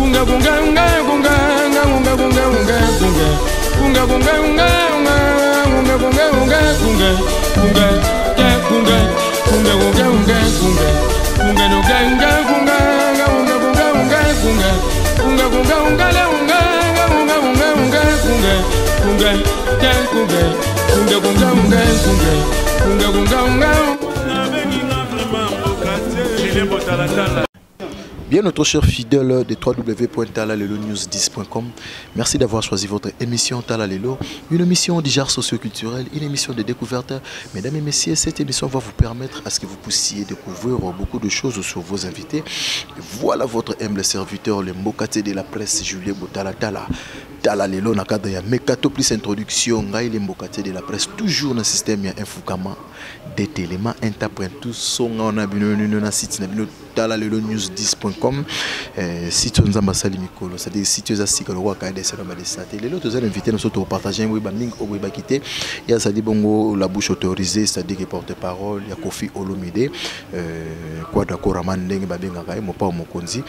kunga kunga kunga kunga kunga kunga kunga kunga kunga kunga kunga kunga kunga kunga kunga ya kunga kunga kunga kunga kunga kunga no kunga kunga kunga kunga kunga kunga kunga kunga kunga la kunga kunga kunga kunga kunga kunga ya kunga kunga kunga kunga kunga kunga kunga kunga. Bien, notre cher fidèle de www.talalelo-news10.com, merci d'avoir choisi votre émission Talalelo, une émission d'art socio-culturelle, une émission de découverte. Mesdames et messieurs, cette émission va vous permettre à ce que vous puissiez découvrir beaucoup de choses sur vos invités. Voilà votre humble serviteur, le Mbokate de la presse, Julien Botalatala. Talalelo, na cadre ya Mekato plus introduction, le Mbokate de la presse, toujours dans le système ya infukama des téléments, interprète son on a bien site talalelo-news10.com, site Nzambasali Mikolo, c'est-à-dire site Zasika le roi Kaide Salama des Saté. Les autres invités nous sont partager oui ba ming obo ba quitter. Il y a ça dit bongo la bouche autorisée, c'est-à-dire que porte-parole, il y a Kofi Olomide, quoi d'accord Raman ndenge ba benga kai mo pa mo konzi.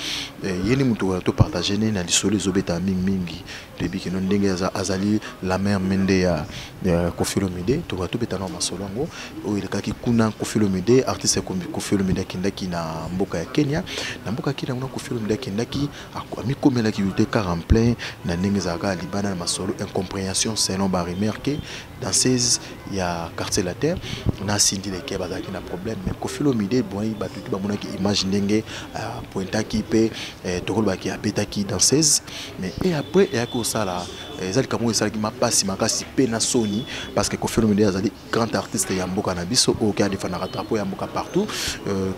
Yeni mutu to partager na lisolo zobeta mingi depuis que non ndenge azali la mère mende ya Kofi Olomide, to to beta no masolongo o il kaki kuna Kofi Olomide artiste comme Kofi Olomide kindaki na mboka ya Kenya na mboka kina kuna Kofi Olomide kindaki amikomela ki de car en plein na ndenge zaka libana na masolo incompréhension selon ba remarquer dans 16 il y a quartier la terre na sindi les ke bazaki na problème mais Kofi Olomide bon il batuki ba mona ki image ndenge pointa ki pe tokolo ba ki abeta ki dans 16 mais et après il y a que ça là ezali kamo ezali ma passe makasi pe na soni parce que Kofi Olomide azali grand artiste ya mboka na biso au cas de fanara drapeau ya mboka partout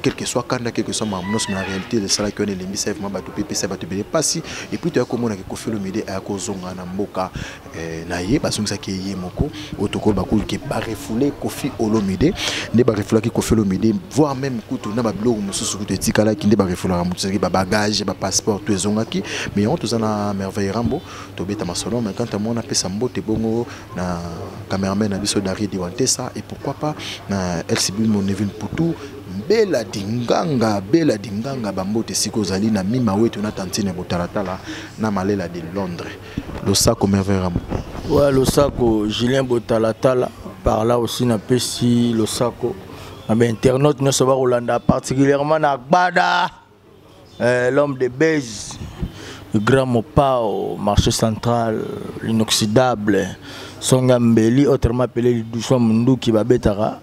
quel que soit kanda quel que soit mamnos mais la réalité de ça que les misef ma batu pepe ça batu bele passi et puis tu as comme on a que Kofi Olomide a kozonga na mboka na ye parce que ça qui est moko otokol ba ki ba refoulé Kofi Olomide ne ba refoulé ki Kofi Olomide voire même kutu na ba blog mususu kutu etikala ki ne ba refoulé ba mususu ba bagage ba passeport tu ezongaki mais on tous na merveille rambo to beta masolo mais quand on a pesa mbote bongo na cameraman na biso dari diwantesa et pourquoi pas na LCB mon Nevin Poutou bela dinganga bambote siko zali na mima wetu na tantine botalatala na malela de Londres le saco merveille rambo. Ouais, le saco Julien Botalatala par là aussi na pesi le saco mais internaute ne se va Rolanda particulièrement na Gbada l'homme de base le grand Mopao marché central l'inoxydable Songambeli autrement appelé le doucement Mundu qui va betara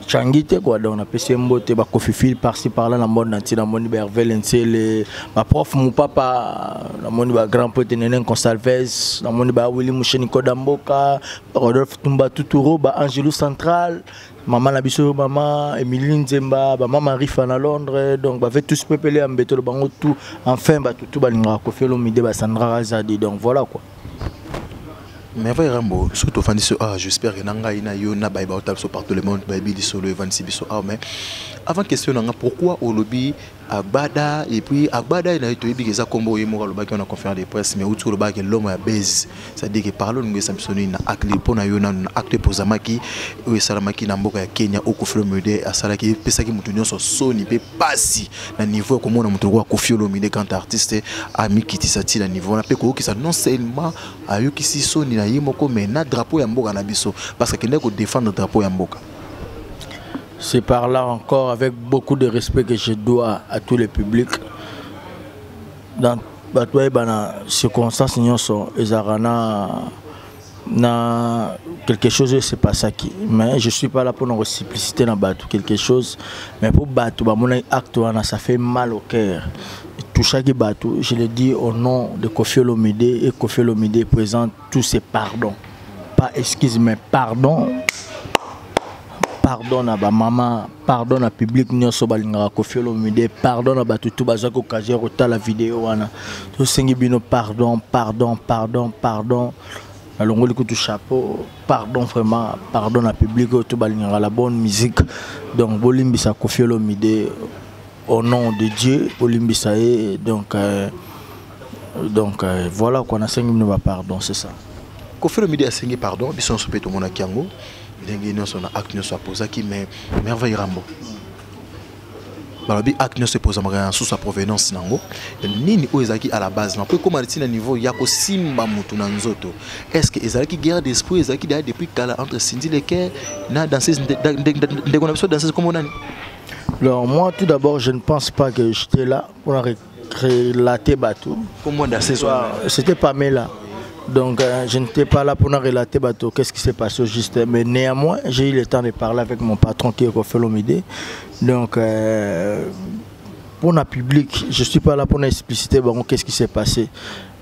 Changite quoi donc on a pesi mbote ba Kofi par-ci par-là na monde entier na moni Bervel Nsele ma prof mon papa na moni ba grand pote Nenen Consalves na moni ba Willy Moucheni Kodamboka Rodolphe Tumba Tuturo ba Angelou Central maman la biso maman Emilie Nzemba ba maman Rifa na Londres donc ba fait tous peupler en béto le bango tout enfin ba tout ba linga Kofi Olomide ba Sandra Razadi donc voilà quoi. Mais Rambo, surtout j'espère que Nanga ina yo na ba ba sur partout le monde ba bi solo Vansi biso mais avant question nanga pourquoi au lobby Agbada et puis Agbada il a été dit que ça combo yemo le ba qui on a conférence de presse mais autour le ba que l'homme a base c'est-à-dire que parlons nous Samsoni na acte pour na yo na acte pour Zamaki ou Salamaki na mboka ya Kenya au Kofi Olomide asala ki pesa ki mutu nyonso soni pe pasi na niveau comme on a mutu kwa Kofi Olomide quand artiste ami kitisati na niveau na pe ko ki ça non seulement ayo ki si soni na yimoko mais na drapeau ya mboka na biso parce que kende ko défendre drapeau ya mboka. C'est par là encore avec beaucoup de respect que je dois à tous les publics. Dans les circonstances, na quelque chose c'est pas ça qui mais je suis pas là pour une réciprocité dans bateau quelque chose mais pour bateau mon acte ça fait mal au cœur tout chaque bateau je le dis au nom de Kofi Olomide et Kofi Olomide présente tous ses pardons pas excuse mais pardon pardon à ma maman, pardon à public nyonso balinga Kofi Olomide, pardon à batu tout bazako kaje rota la vidéo wana. To sengi bino pardon. Alors on chapeau, pardon vraiment, pardon à public tout balinga la bonne musique. Donc bolimbisa Kofi Olomide au nom de Dieu, bolimbisa et donc voilà qu'on a sengi bino pardon, c'est ça. Kofi Olomide a sengi pardon, bison sope to mona kiango. Dengue non son acte ne soit posé qui mais merveille Rambo. balobi acte ne se pose en sous sa provenance nango nini o ezaki à la base na peu comme à niveau ya ko simba mutu na nzoto est-ce que ezaki guerre d'esprit ezaki depuis kala entre Cindy Leker na danseuse de connexion danseuse comme on a. Alors moi tout d'abord je ne pense pas que j'étais là pour relater bateau. Comment danseuse? C'était Pamela. Donc je n'étais pas là pour relater bateau qu'est-ce qui s'est passé au juste, mais néanmoins j'ai eu le temps de parler avec mon patron qui est Koffi Olomide. Donc pour le public, je ne suis pas là pour expliciter qu'est-ce qui s'est passé.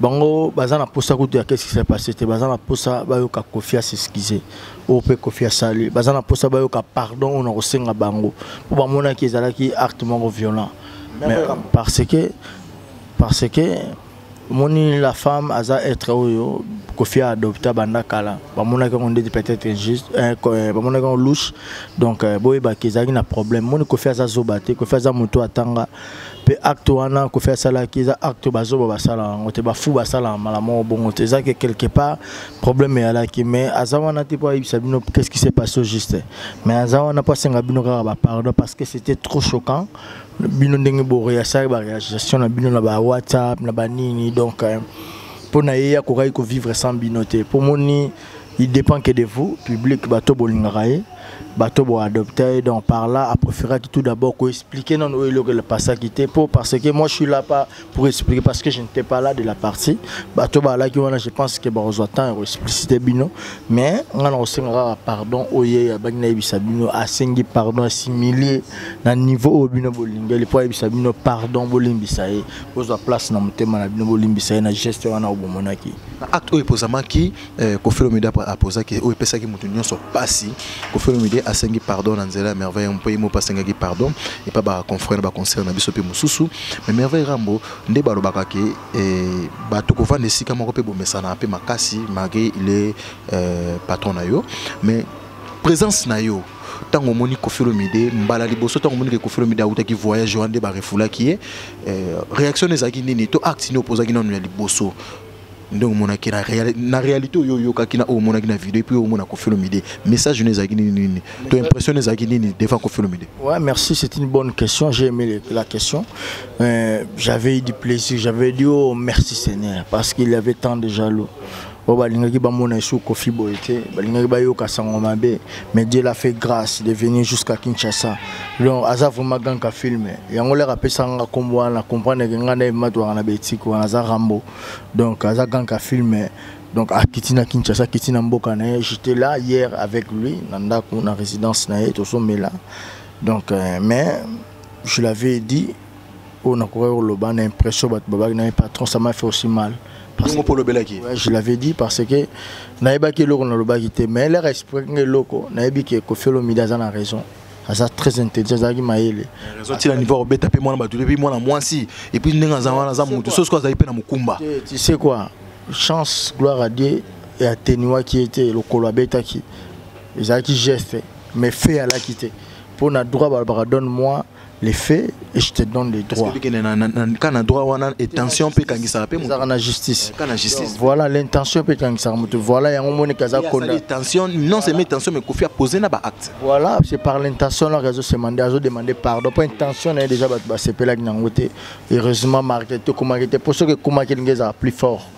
Bango bazana posa kutu qu'est-ce qui s'est passé, c'était bazana posa bayoka Koffi a s'excuser. Ou peut Koffi a saluer. Bazana posa bayoka pardon on a resenga bango. Pour bamona qui ezalaki acte violent. Mais parce que moni la femme a être oyo Koffi a adopté banda kala bamona qu'on dit peut-être injuste bamona qu'on louche donc boy ba kezaki na problème moni Koffi a zobate Koffi a moto atanga pe acte wana Koffi a sala kiza acte bazoba basala ngote ba fou basala malamo bongo teza que quelque part problème ya la ki mais azawana tipo ibisabino qu'est-ce qui s'est passé au juste, mais azawana pas senga bino ka pardon parce que c'était trop choquant bino ndenge boré ya sa ba réaction na bino na ba WhatsApp na ba nini donc pour naïa kokai ko vivre sans binoté pour moni il dépend que de vous public bato bolingarae bato bo adopter donc par là à préférer tout d'abord ko expliquer non le passage qui était pour parce que moi je suis là pas pour expliquer parce que je n'étais pas là de la partie bato ba là qui on je pense que bon temps expliciter bino mais on a aussi pardon oye ya bagna bisabino asengi pardon assimiler na niveau au bino bolinga le point bisabino pardon bolimbisae ozo place na mutema na bino bolimbisae na geste wana obomonaki acte oyo posamaki Koffi Olomide a posé que oyo pesaki mutu nyonso pasi Koffi Olomide a sengi pardon na nzela merveille on peut mo pasengaki pardon et pas ba confrère ba concert na biso pe mususu mais merveille rambo nde balobaka ke ba to ko vanda esika moko pe bomesa na pe makasi malgré il est patron na yo mais présence na yo tango moni Koffi Olomide mbala liboso tango moni Koffi Olomide a utaki voyage wande ba refula ki est réaction ezaki nini to acte ni opposaki na ya liboso donc mon aki na réalité yo kakina o mon aki na vidéo puis o mon Koffi Olomide message nezaki nini to impression nezaki nini devant Koffi Olomide. Ouais, merci, c'est une bonne question, j'ai aimé la question. J'avais eu du plaisir, j'avais dit oh merci Seigneur parce qu'il y avait tant de jaloux. Balingaki bamona sou Koffi boyete balingaki bayoka sango mabe mais Dieu l'a fait grâce de venir jusqu'à Kinshasa donc aza vraiment ganka filmer yango le rappel sanga kombo na comprendre que ngana matwa na betiko aza Rambo donc aza ganka filmer donc à Kitina Kinshasa Kitina mboka na j'étais là hier avec lui nanda na résidence na to somela donc mais je l'avais dit on a couru le ban impression bat baba na patron ça m'a fait aussi mal. Parce que, ouais, je l'avais dit parce que naibaki loko na lobaki te mais leur esprit que loko naibi que Koffi Olomide a raison. Ça très intelligent ça qui m'a aidé. Raison tu la niveau beta pe moi na batu depuis moi na moi si et puis ndenga za za mutu so quoi za ipe na mukumba. Tu sais quoi? Chance gloire à Dieu et à Tenua qui était le kolo beta qui ils a qui geste mais fait à la quitter. Pour na droit ba donne-moi les faits et je te donne les droits. Quand on a droit on a intention peut quand ça peut la justice. Quand la justice. Voilà l'intention peut quand ça voilà il y a un moment kaza konda. L'intention non c'est l'intention mais Koffi a posé na ba acte. Voilà, c'est par l'intention là que se demander pardon. Pas intention est déjà c'est pe la ngote. Heureusement marqué comment était pour ce que comment quelqu'un plus fort.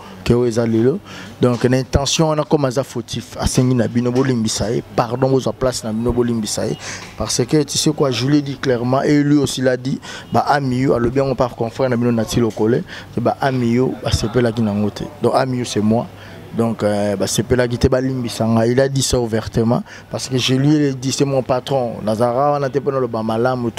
Donc l'intention on a comme ça fautif à sengi na bino bolimbisae pardon aux place na bino bolimbisae parce que tu sais quoi je lui ai dit clairement et lui aussi l'a dit ba amiyo alors bien on part confrère na bino nati lokole ba amiyo ba sepe la kinangote donc amiyo c'est moi donc bah c'est là qui il a dit ça ouvertement parce que je lui ai dit c'est mon patron Nazara on a été pendant le bamalam ou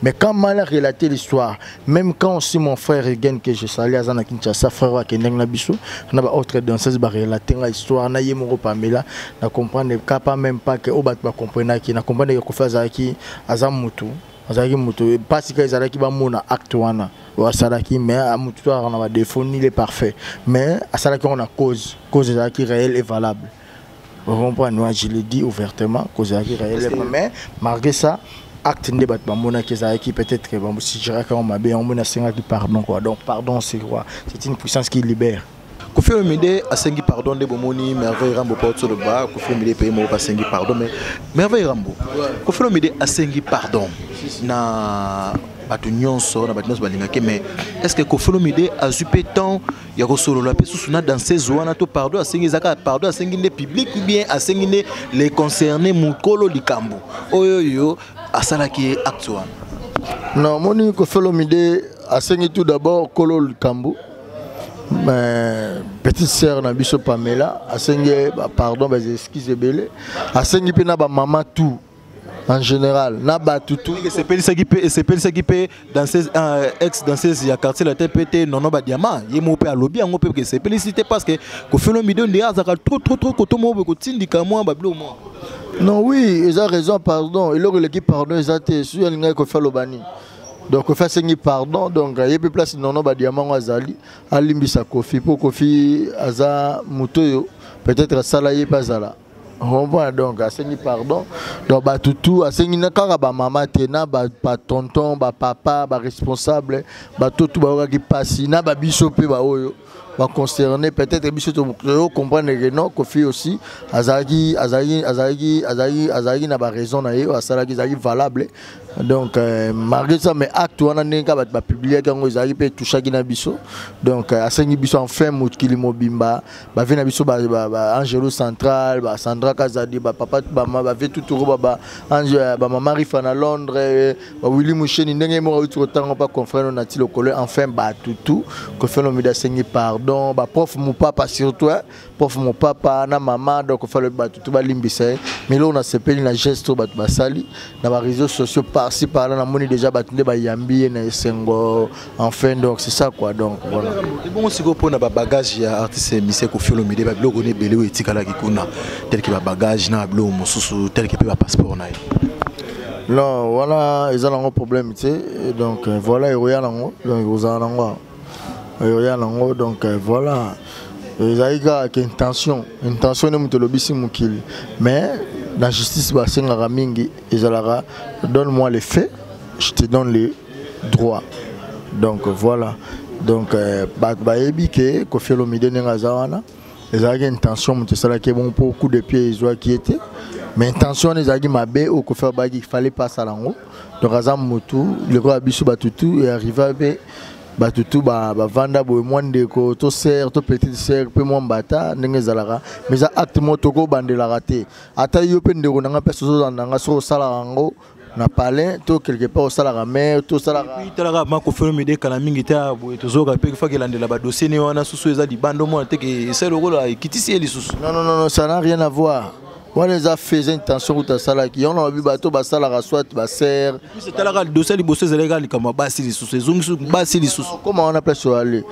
mais quand mal relaté l'histoire même quand aussi mon frère Egen que je salue à Kinshasa frère à Kendeng na biso on a autre danseuse ba relater l'histoire na yemo Pamela na comprendre pas même pas que obat ba comprendre qui na comprendre que Koffi Azaki azamutu azaki mutu parce que ezalaki ba mona acte wana wa salaki mais amutu on a défaut ni les parfait mais asalaki on a cause ezalaki réelle et valable. Vous comprenez, moi je l'ai dit ouvertement cause ezalaki réelle mais malgré ça acte ne bat ba mona qui peut-être que bon si je raconte ma bien on mona senga qui pardon quoi donc pardon c'est quoi c'est une puissance qui libère. Koffi Olomide a sengi pardon de bomoni merveille Rambo pas sur le bas Koffi Olomide paye mo pas sengi pardon mais merveille Rambo Koffi Olomide a sengi pardon na bato nyonso na bato nyonso balingaki mais est-ce que Koffi Olomide azupé temps ya kosolola pe susu na danseuse wana to pardon asengi ezaka pardon asengi nde public ou bien asengi nde les concernés mukolo likambo oyo asalaki acte wana? Non, moni Koffi Olomide asengi tout d'abord kolo likambo. Petite sœur na biso Pamela asengi pardon ba excuse belé asengi pe na ba maman tout en général na ba tout c'est ça qui peut danseuse ex danseuse ya quartier la TPT non ba diamant yemo pe alobi ngo pe que c'est félicité parce que Koffi Olomide on dia zaka trop koto mo ko tindika moi ba blo mo. Non oui, ils ont raison pardon et leur l'équipe pardon ils étaient sur l'inga Koffi Olobani. Donc Koffi asengi pardon donc il y a peu place non ba diamant azali alimbisa Koffi pour Koffi aza mutoyo peut-être salaye pas zala. On voit donc asengi pardon donc ba tutu asengi na kaka ba maman tena ba tonton ba papa ba responsable ba tutu ba ki passi na ba biso pe ba oyo va concerner peut-être biso to comprendre que non Koffi aussi azagi na ba raison na yo asalaki azagi valable donc malgré ça mais acte wana nenga ba publier kango azagi pe touchaki na biso donc asengi biso enfin mukili mobimba ba vena biso ba Angelo Central ba Sandra Kazadi ba papa ba ma ba vetu tout ba Ange ba mama Rifana Londres ba Willy Moucheni ndenge mo autre temps pas confrère na ti lokolo enfin ba tout Koffi Olomide asengi pardon ba prof mon papa surtout prof mon papa na maman donc Koffi Olomide tout ba limbisa mais là on a sepeli na gesto ba sali na ba réseaux sociaux par-ci par-là na moni déjà batunde ba yambi na sengo enfin donc c'est ça quoi donc voilà. Et bon si go pona ba bagage ya artiste Monsieur Koffi Olomide ba blogo ne belé o etikala ki kuna tel que ba bagage na blogo mosusu tel que ba passeport na. Non voilà ils ont un problème tu sais donc voilà il y a donc ils ont donc voilà ils ont une intention de mutolobisi mukili mais la justice va senga mingi ezalaka donne-moi les faits je te donne les droits donc voilà donc ba yebi ke Koffi Olomide nenga zawana ezalaka intention mutu salaki bon pour coup de pied ezwa qui était mais intention ezalaki mabe au Koffi Olomide il fallait pas ça lango donc azam mutu le roi biso batutu et arrivé batutu ba vanda boy mwande ko to sœur to petite sœur pe mwambata ndenge zalaka mais za acte motoko bandela raté ata yo pe ndeko nanga peso nanga so sala rango na palais to quelque part au sala mère to sala puis talaka ma Koffi Olomide kana mingi ta boy to zoka pe fa kelandela ba dossier ne wana susu eza di bando mo te ke c'est le rôle kitisi eli susu. Non ça n'a rien à voir. On les a fait intention de ça qui on a vu bateau basala soit baser c'est talaka dossier li bosser légal comme basi li susu zungu basi li susu comment on appelle ça aller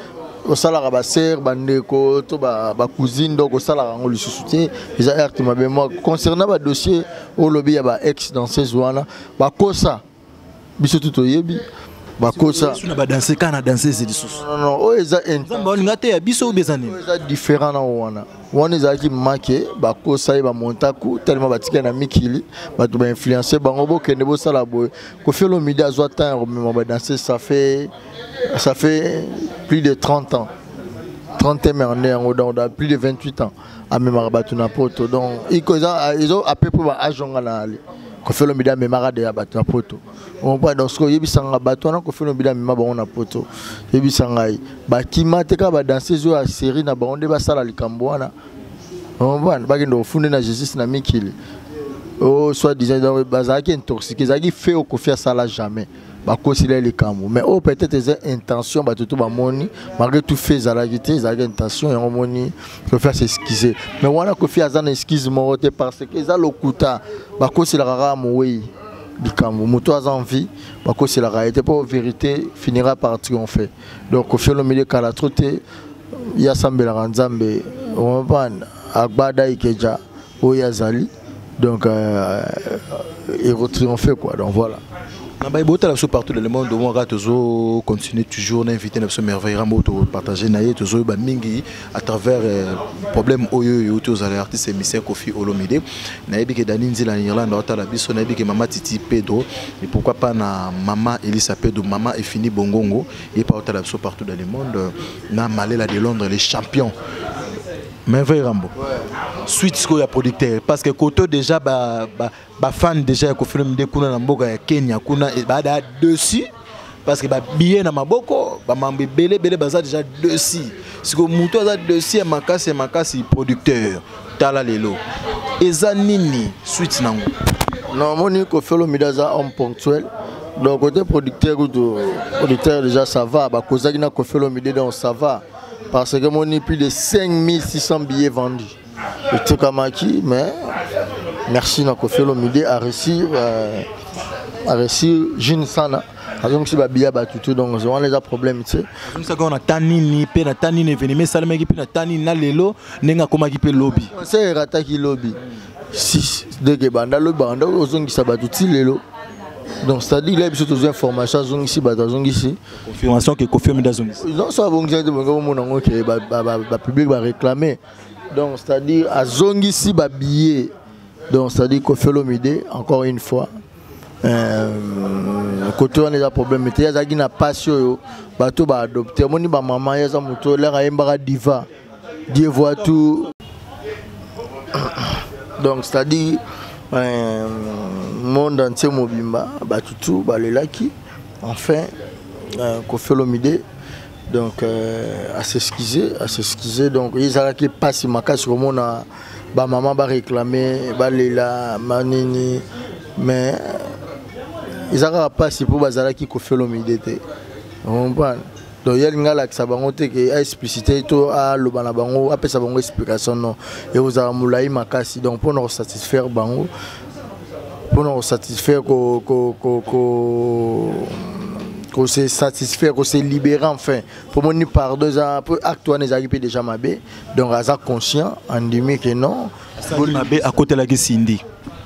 au salaire baser bandeko to ba cousine donc au salaire ngoli susu té ils a acte ma moi concernant ba dossier au lobby ya ba ex dans ces wana ba kosa biso tout yebi ba kosa na ba danser kana danser c'est li susu non o eza nzamba ngate ya biso bezane eza différent na wana wana ezalaki marqué bakosa ye bamontaku tellement batika na mikili bato bainfluencer bango bokende bosala boye Koffi Olomide azwa temps remema badanser ça fait plus de 30 ans 30 ans mais on a plus de 28 ans amemaka bato na poto donc ils ont à peu près bajonga na ali Koffi Olomide amemaka de ya bato na poto on pas donc ce que yebisanga bato na Koffi Olomide amema bango na poto yebisanga bakima te ka badanser zo ya série na bango nde basala likambo wana on va bagendo ofunde na justice na mikili oh soit disant bazaki intoxiqué zaki fait au Koffi asala jamais bakosila likambo mais oh peut-être des intentions batutu bamoni malgré tout fait zalagité zaki intention et moni Koffi s'excuser mais wana Koffi azana excuse morote parce que za lokuta bakosila rara moyi likambo moto a envie bakosila réalité pour vérité finira par triompher donc Koffi Olomide kala troté ya sambela nzambe on va agbada ikeja oyazali donc et triompher quoi donc voilà. Partout dans le monde, on va continuer toujours d'inviter nos merveilles à partager à travers problème aux artistes et Monsieur Koffi Olomide. Naïbi que Dani Nzila Irlande, naïbi que Maman Titi Pedro et pourquoi pas na Maman Elisa Pedro, Maman et fini Bongongo et partout dans le monde. Na Malela de Londres, les champions. Merveille Rambo. Suite ce qu'il y a producteur parce que côté déjà fan déjà Koffi Olomide kuna na mboka ya Kenya kuna bada dessus parce que billet na maboko ba mambe belé baza déjà dessus si ko muto aza dessus makasi producteur tala lelo eza nini suite nango non moni ko fait le midaza homme ponctuel donc côté producteur déjà ça va ba kozaki na ko fait le midé donc ça va parce que moni plus de 5600 billets vendus et tout kamaki mais merci na ko fait le midé à réussir jeune sana donc si ba billet ba tout donc on les a problème tu sais donc ça on a tanini pe na tanini événement salama ki pe na tanini na lelo nenga komaki pe lobby c'est rataki lobby si de que banda lobby banda ozongi sa ba tout lelo donc c'est-à-dire il y a des informations zongi si ba zongi ici confirmation que confirme da zongi non ça bon que mon que ba public va réclamer donc c'est-à-dire à zongi si ba billet donc c'est-à-dire qu'on fait le midé encore une fois côté on a des problèmes mais il y a qui n'a pas sur bateau ba adopter moni ba maman ya za moto l'air ayembara diva Dieu voit tout donc c'est-à-dire monde entier mobimba ba tout ba le laki enfin qu'on fait le midé donc à s'excuser donc ils a qui passe maka sur mon ba maman ba réclamer ba lela manini mais ils n'ont pas si pour bazala qui fait le midété. On comprend. Donc il y a une gala qui s'abangote qui a explicité tout à l'obana bango après ça bango explication non et vous avez moulai makasi donc pour nous satisfaire bango pour nous satisfaire qu'on se satisfaire qu'on se libérer enfin pour mon pardon ça pour actuellement les arrivés déjà mabé donc à conscient en demi que non mabé à côté la Cindy.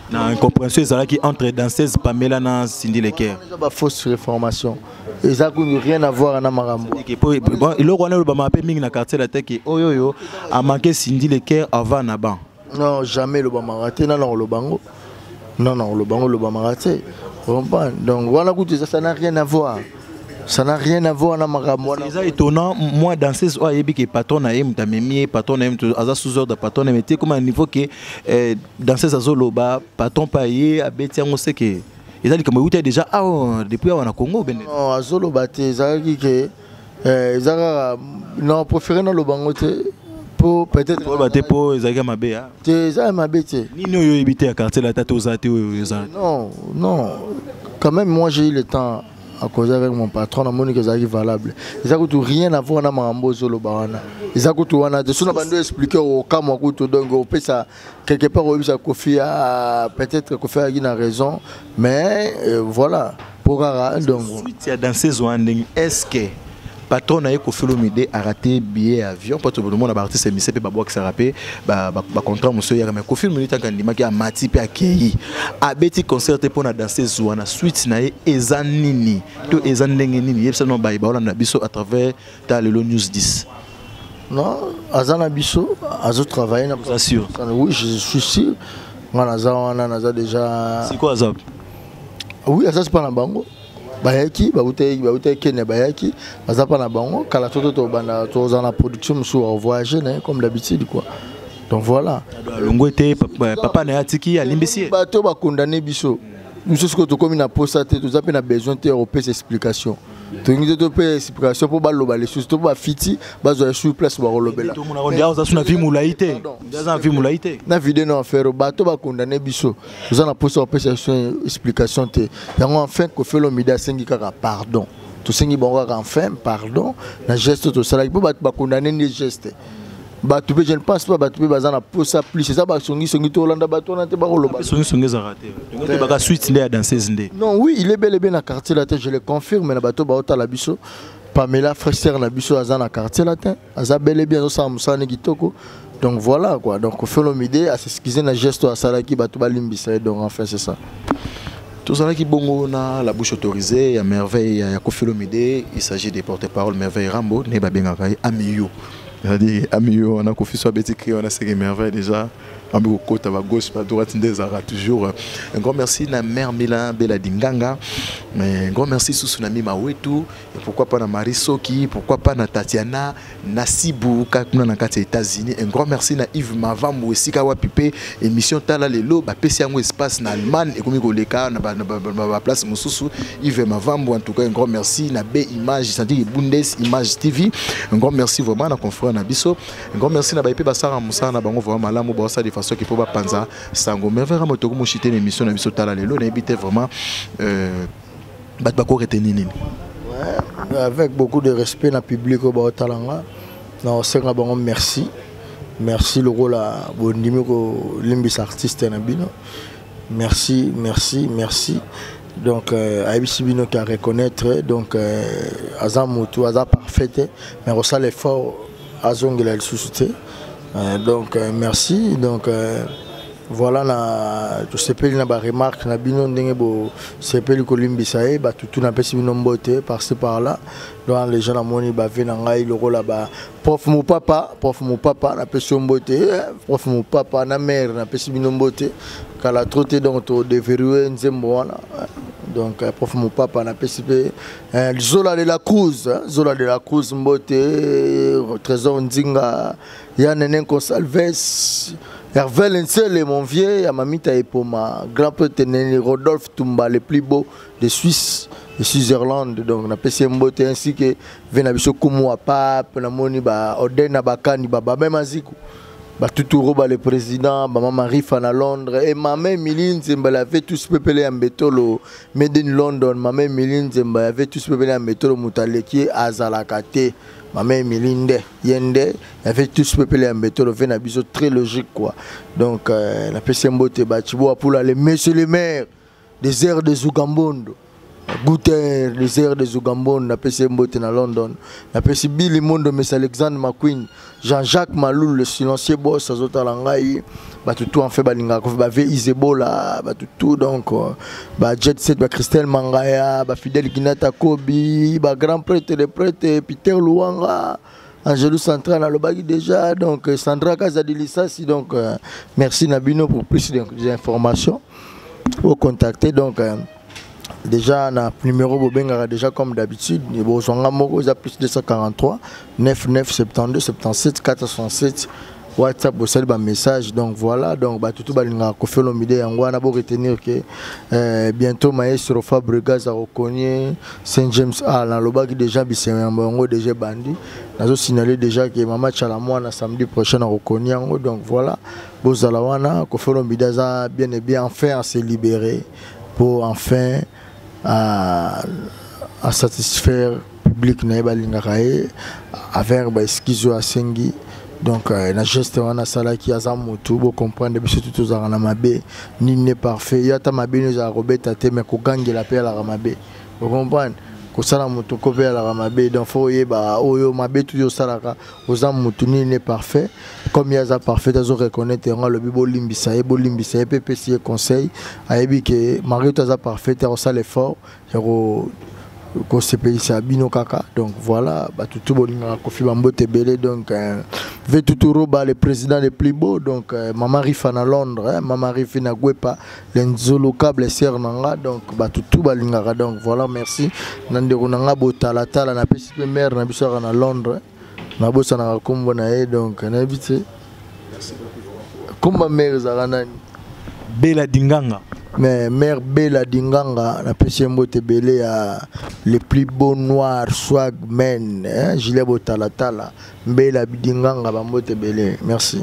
Na incompréhension qui entre danseuse Pamela na Cindy Leker. C'est pas fausse réformation. Et ça n'a rien à voir avec Marambo. Bon, il a appelé Ming na quartier la tête qui oyoyo a manqué Cindy Leker avant Naban. Non, jamais le Bama raté non le bango. Non le bango le Bama raté. Donc voilà ça n'a rien à voir. Ça n'a rien à voir avec Marambo. C'est étonnant moi danseuse o yebi que patron na yem tamemi patron na yem aza sous ordre patron na meté comme un niveau que danseuse azoloba patron pa yé abeti ngo c'est que ils a dit comme vous déjà depuis on a Congo ben non azoloba te zaki que zaka non préféré dans le bango te pour peut-être pour bater pour ezaka mabe ha te za mabe te nini yo yebité à quartier la tata ozate non quand même moi j'ai eu le temps à cause avec mon patron na moni que ça est valable ils a tout rien à voir na mambo zolo bawana ils a tout wana de sona bando expliquer au cas moi tout donc au peut ça quelque part au ça Kofi a peut-être Kofi a une raison mais voilà pour donc suite à dans saison est-ce que patron na Kofi Olomide a raté billet avion pour tout le monde a parti c'est monsieur pe ba box rapé ba contrat monsieur ya mais Kofi Olomide ta kandima ki a mati pe akei a beti concert pour na danser zwana suite na ezanini to ezandenge nini yebsa no ba ba na biso à travers ta le news 10 non azana biso azo travailler na bien sûr oui je suis sûr on a déjà c'est quoi azab oui ça c'est pas na bango bayaki bautei kene bayaki bazapa na bango kala toto banda toza na production sur voyager comme d'habitude quoi donc voilà longo était papa na atiki alimbisi bato ba condamner biso biso ce que to comme na posta te to zape na besoin te européen explication to ngi to pe explication pour baloba les choses to ba fiti bazo sur place ba rolobela to mona ndia za suna vi mulaite ndaza vi mulaite na vidéo na faire bato ba condamner biso za na posta européen explication te yango enfin ko fait Olomide asengi kaka pardon to sengi bongo enfin pardon na geste to sala pour ba condamner ni geste bato je ne pense pas bato bazana posta plus c'est ça ba songi to Hollande bato na te ba roloba songi za raté donc te ba suite ndé danseuse ndé non oui il est bel et bien na quartier latin je le confirme na bato ba otala biso Pamela frère na biso azana quartier latin aza bel et bien zo sa musane kitoko donc voilà quoi donc Kofi Olomide à s'excuser na geste à salaki bato ba limbisa donc enfin c'est ça tout ça qui bongo na la bouche autorisée ya merveille ya Kofi Olomide il s'agit des porte-parole merveille Rambo ne ba benga kai amiyo c'est-à-dire amio on a confié sur Betty on a ces merveilles déjà amio côté à gauche à droite des ara toujours un grand merci na mère Milan Bella Dinganga un grand merci sous Tsunami Mawetu et pourquoi pas na Marie Soki pourquoi pas na Tatiana Nasibu kakuna na kati États-Unis un grand merci na Yves Mavambo esika wa pipe émission tala lelo ba pesi yango espace na Allemagne et comme koleka na ba place mususu Yves Mavambo en tout cas un grand merci na B Image c'est-à-dire Bundes Image TV un grand merci vraiment na confrère na biso un grand merci na ba pe basara musa na bango vraiment malamu ba ça de façon qui peut pas panza sango mais vraiment to ko mochiter l'émission na biso tala lelo na éviter vraiment ba ko retenir nini avec beaucoup de respect na public au Baotalanga na senga bango merci merci le rôle à bondimi ko limbis artiste na bino merci donc Aibisi bino qui a reconnaître donc azamutu aza parfait mais ressent l'effort azongela le suscité donc merci donc voilà na je sais pas na ba remarque na bino ndenge bo c'est pas le kolimbisa e ba tout na pesi bino mbote par-ci par là donc les gens na moni ba ve na ngai le rôle là-bas prof mon papa na pesi mbote prof mon papa na mère na pesi bino mbote kala troté donc to déverrouiller nzembo wana donc prof mon papa na pesi pe Zola de la Cruz mbote trésor ndinga ya nenen Consalves Hervé Lencel, mon vieux, à Mamita et pour ma grand-père Rodolphe Tumba, le plus beau de Suisse, de Suisse-Irlande. Donc, on a passé un beauté ainsi que Venabiso Koumoua Pape, Namoni, Odena Bakani, Baba Mazikou, Tuturo, le président, Maman Marie Fana Londres, et Maman Miline, Zembala avait tous peuplé en bétolo, Made in London, Maman Miline, Zembala avait tous peuplé en bétolo, Moutaleki, Azalakate. Ma mère Milinde, Yende, avec tout ce peuple en béton, on a besoin très logique quoi. Donc la PCMBOT Batibo pour les messieurs les maires des airs de Zugambondo, Gouter, les airs de Zugambondo, la PCMBOT dans London, la PC Billy Mondo, M. Alexandre McQueen, Jean-Jacques Malou, le silencieux boss, Azotalangaï, tout en fait, Balinga, Isebola, tout donc, Jet Set, Christelle Mangaya, Fidel Ginata Kobi, grand prêtre, les prêtres, Peter Luanga, Angelou Central, Alobagi déjà, donc Sandra Kazadilissasi, donc merci Nabino pour plus d'informations. Pour contacter, donc déjà, le numéro Bobengara déjà comme d'habitude, il y a plus de 243 99 72 77 467. WhatsApp au bas message donc voilà donc tout balinga ko fait l'omide yango na bo retenir que bientôt maestro Fabregas a reconnu Saint James dans le bas déjà bisengo déjà bandi nazo signaler déjà que mama Chalamwana samedi prochain a reconnu yango donc voilà bozalawana ko fait l'omide za bien et bien enfin à se libérer pour enfin à satisfaire public na balinga kae avec ba skizo asengi. Donc, la geste wana sala qui a zamutu bo comprendre biso tout aux aramabe ni n'est parfait yata mabe nous a robeta te mais ko gangi la paix la ramabe vous comprenez ko sala mutu ko paix la ramabe donc faut yeba oyo mabe tout yo salaka aux amutu ni n'est parfait comme ya za parfait azo reconnaître le bibo limbisa e bo limbisa e PPC conseil ayebi que Marie za parfait et ça l'effort ko CPI c'est Abino Kaka donc voilà tout bolinga kofi bambote belé donc Vetuturo le président le plus beau donc Maman Rifana Londres Maman Rifina Gwepa l'enzolo câble sernanga donc tout balinga donc voilà merci nandero nanga botala tala na pesi mère na biso na Londres na bossa na kombo na donc na vite merci beaucoup comme mère zarana Bella Dinganga. Mais mère Bella Dinganga, la PCMBOT belé à le plus beau noir swag men, gilet botalatala, Bella Dinganga, bambote belé. Merci.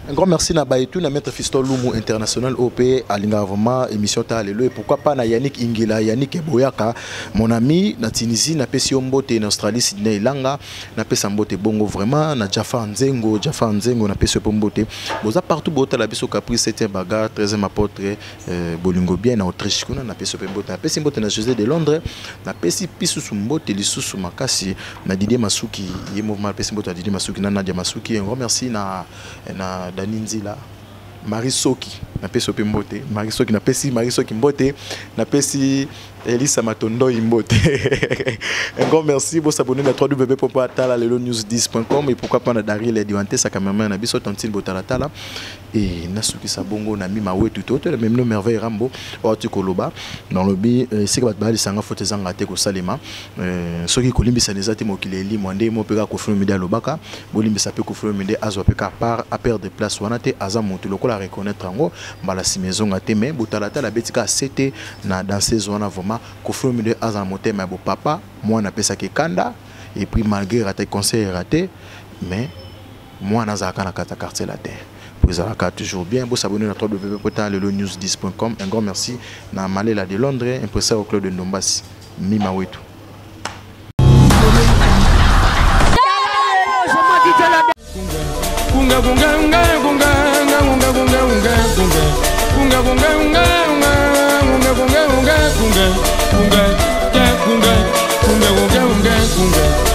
Un grand merci na Baïtou, na maître Fiston Lumu International OP, à l'ingravement, émission Talelo, et pourquoi pas na Yannick Ingila, Yannick Boyaka, mon ami, na Tunisie, na Pessimbote, en Australie, Sydney, Langa, na Pessambote Bongo, vraiment, na Jaffa Nzengo, na Pessimbote, boza partout, bota la biso Caprice, 7e bagarre, 13e apôtre, Bolingo bien, na Autriche, na Pessimbote, na Pessimbote, na José de Londres, na Pessi Pissusumbote, Lissusu Makasi, na Didier Masuki, yé mouvement Pessimbote, Didier Masuki, na Nadia Masuki, un grand merci na Daninzila, Marie Soki. napesi ope mbote Mariso qui napesi Mariso qui mbote napesi Elisa Matondo imbote. Un grand merci pour s'abonner à www.talanews10.com et pourquoi pas Dari les Diwanté sa caméraman na biso Tantine Botalatala et nasuki sabongo na mi mawe tout autre même no merveille Rambo Oti Koloba dans le bi c'est que ba lisanga fote zanga te ko salema soki kolimbisa nezati mokileli mwande mo peka ko filmer media lobaka bolimbisa pe ko filmer media azo peka par à perdre de place wana te aza montu lokola reconnaître ngo mbala si maison ngate mais Botalatala betika c'était na dans ces zones vraiment Kofi Olomide aza monté mais bon papa moi na pesa ke kanda et puis malgré raté conseil raté mais moi na za kana kata quartier la terre pour ça toujours bien vous s'abonner à www.lelonews10.com un grand merci na Malela de Londres impresseur au club de Ndombasi Mima Wetu Kunga kunga kunga kunga kunga kunga kunga kunga kunga kunga kunga kunga kunga kunga kunga kunga kunga kunga